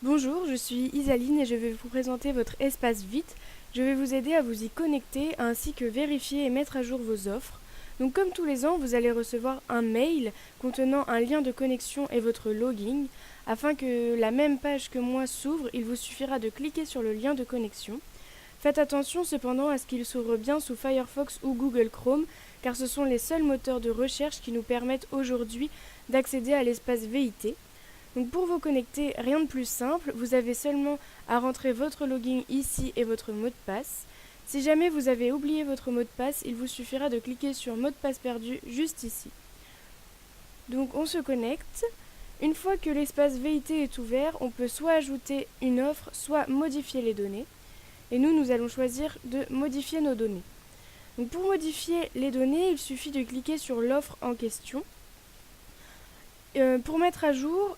Bonjour, je suis Isaline et je vais vous présenter votre espace Vite. Je vais vous aider à vous y connecter ainsi que vérifier et mettre à jour vos offres. Donc comme tous les ans, vous allez recevoir un mail contenant un lien de connexion et votre login. Afin que la même page que moi s'ouvre, il vous suffira de cliquer sur le lien de connexion. Faites attention cependant à ce qu'il s'ouvre bien sous Firefox ou Google Chrome, car ce sont les seuls moteurs de recherche qui nous permettent aujourd'hui d'accéder à l'espace VIT. Donc pour vous connecter, rien de plus simple, vous avez seulement à rentrer votre login ici et votre mot de passe. Si jamais vous avez oublié votre mot de passe, il vous suffira de cliquer sur mot de passe perdu juste ici. Donc on se connecte. Une fois que l'espace VIT est ouvert, on peut soit ajouter une offre, soit modifier les données. Et nous allons choisir de modifier nos données. Donc pour modifier les données, il suffit de cliquer sur l'offre en question. Pour mettre à jour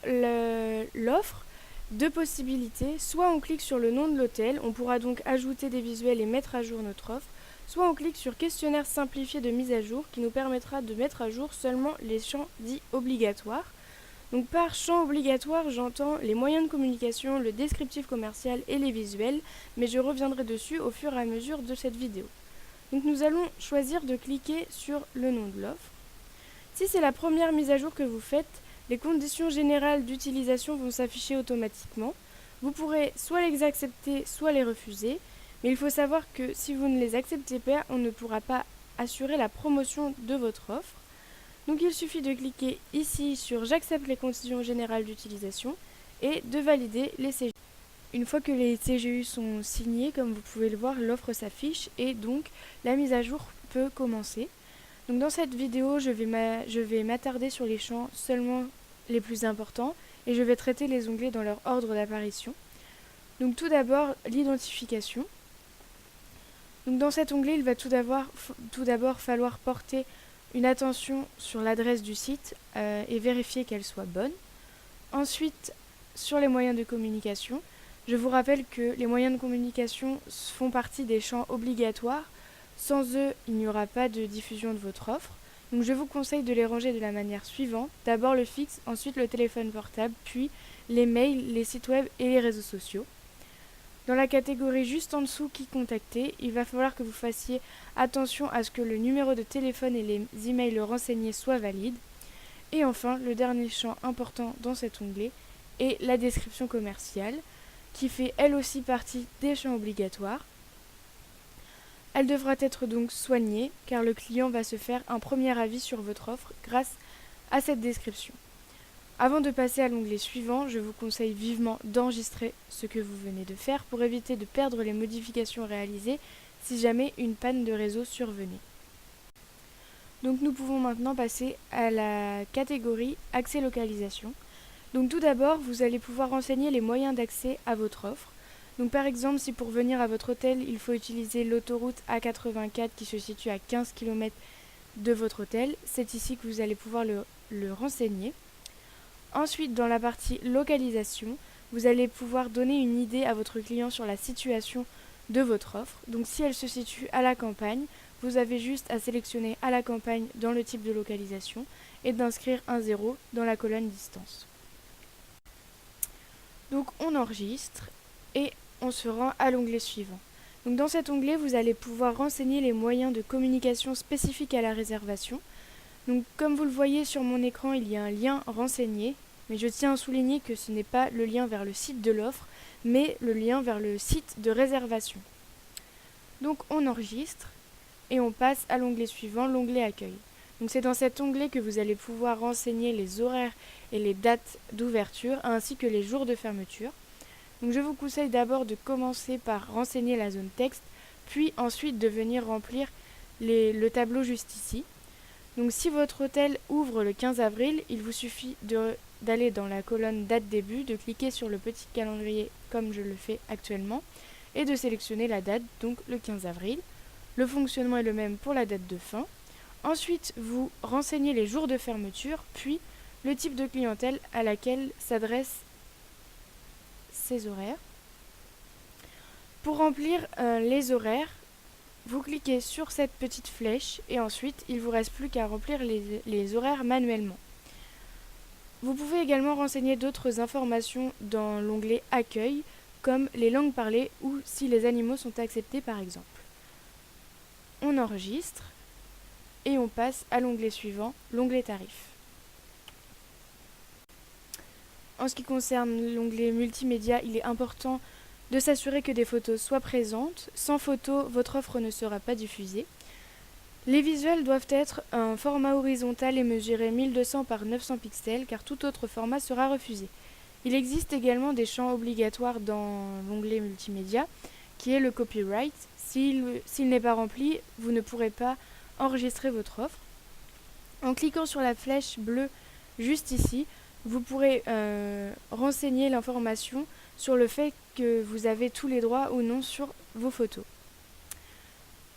l'offre, deux possibilités. Soit on clique sur le nom de l'hôtel, on pourra donc ajouter des visuels et mettre à jour notre offre. Soit on clique sur questionnaire simplifié de mise à jour qui nous permettra de mettre à jour seulement les champs dits obligatoires. Donc par champ obligatoire, j'entends les moyens de communication, le descriptif commercial et les visuels, mais je reviendrai dessus au fur et à mesure de cette vidéo. Donc nous allons choisir de cliquer sur le nom de l'offre. Si c'est la première mise à jour que vous faites, les conditions générales d'utilisation vont s'afficher automatiquement. Vous pourrez soit les accepter, soit les refuser, mais il faut savoir que si vous ne les acceptez pas, on ne pourra pas assurer la promotion de votre offre. Donc il suffit de cliquer ici sur j'accepte les conditions générales d'utilisation et de valider les CGU. Une fois que les CGU sont signés, comme vous pouvez le voir, l'offre s'affiche et donc la mise à jour peut commencer. Donc dans cette vidéo, je vais m'attarder sur les champs seulement les plus importants et je vais traiter les onglets dans leur ordre d'apparition. Donc tout d'abord, l'identification. Donc dans cet onglet, il va tout d'abord falloir porter une attention sur l'adresse du site et vérifier qu'elle soit bonne. Ensuite, sur les moyens de communication, je vous rappelle que les moyens de communication font partie des champs obligatoires. Sans eux, il n'y aura pas de diffusion de votre offre. Donc je vous conseille de les ranger de la manière suivante. D'abord le fixe, ensuite le téléphone portable, puis les mails, les sites web et les réseaux sociaux. Dans la catégorie juste en dessous qui contacter, il va falloir que vous fassiez attention à ce que le numéro de téléphone et les emails renseignés soient valides. Et enfin, le dernier champ important dans cet onglet est la description commerciale, qui fait elle aussi partie des champs obligatoires. Elle devra être donc soignée car le client va se faire un premier avis sur votre offre grâce à cette description. Avant de passer à l'onglet suivant, je vous conseille vivement d'enregistrer ce que vous venez de faire pour éviter de perdre les modifications réalisées si jamais une panne de réseau survenait. Donc nous pouvons maintenant passer à la catégorie accès localisation. Donc tout d'abord, vous allez pouvoir renseigner les moyens d'accès à votre offre. Donc par exemple, si pour venir à votre hôtel, il faut utiliser l'autoroute A84 qui se situe à 15 km de votre hôtel, c'est ici que vous allez pouvoir le renseigner. Ensuite, dans la partie localisation, vous allez pouvoir donner une idée à votre client sur la situation de votre offre. Donc si elle se situe à la campagne, vous avez juste à sélectionner à la campagne dans le type de localisation et d'inscrire un 0 dans la colonne distance. Donc on enregistre et on se rend à l'onglet suivant. Donc dans cet onglet, vous allez pouvoir renseigner les moyens de communication spécifiques à la réservation. Donc comme vous le voyez sur mon écran, il y a un lien renseigné, mais je tiens à souligner que ce n'est pas le lien vers le site de l'offre, mais le lien vers le site de réservation. Donc on enregistre et on passe à l'onglet suivant, l'onglet accueil. Donc c'est dans cet onglet que vous allez pouvoir renseigner les horaires et les dates d'ouverture ainsi que les jours de fermeture. Donc je vous conseille d'abord de commencer par renseigner la zone texte, puis ensuite de venir remplir le tableau juste ici. Donc si votre hôtel ouvre le 15 avril, il vous suffit d'aller dans la colonne date début, de cliquer sur le petit calendrier comme je le fais actuellement et de sélectionner la date, donc le 15 avril. Le fonctionnement est le même pour la date de fin. Ensuite, vous renseignez les jours de fermeture, puis le type de clientèle à laquelle s'adressent ces horaires. Pour remplir les horaires, vous cliquez sur cette petite flèche et ensuite il ne vous reste plus qu'à remplir les horaires manuellement. Vous pouvez également renseigner d'autres informations dans l'onglet Accueil, comme les langues parlées ou si les animaux sont acceptés par exemple. On enregistre et on passe à l'onglet suivant, l'onglet Tarifs. En ce qui concerne l'onglet Multimédia, il est important de s'assurer que des photos soient présentes. Sans photos, votre offre ne sera pas diffusée. Les visuels doivent être un format horizontal et mesurer 1200 par 900 pixels car tout autre format sera refusé. Il existe également des champs obligatoires dans l'onglet Multimédia qui est le copyright. S'il n'est pas rempli, vous ne pourrez pas enregistrer votre offre. En cliquant sur la flèche bleue juste ici, vous pourrez renseigner l'information sur le fait que vous avez tous les droits ou non sur vos photos.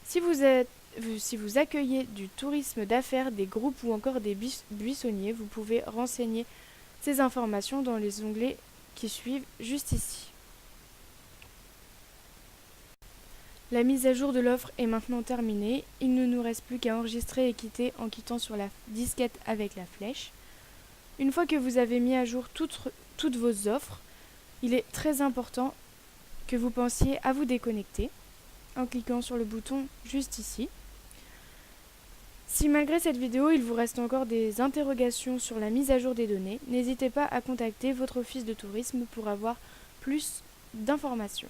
Si vous accueillez du tourisme d'affaires, des groupes ou encore des buissonniers, vous pouvez renseigner ces informations dans les onglets qui suivent juste ici. La mise à jour de l'offre est maintenant terminée. Il ne nous reste plus qu'à enregistrer et quitter en quittant sur la disquette avec la flèche. Une fois que vous avez mis à jour toutes vos offres, il est très important que vous pensiez à vous déconnecter en cliquant sur le bouton juste ici. Si malgré cette vidéo, il vous reste encore des interrogations sur la mise à jour des données, n'hésitez pas à contacter votre office de tourisme pour avoir plus d'informations.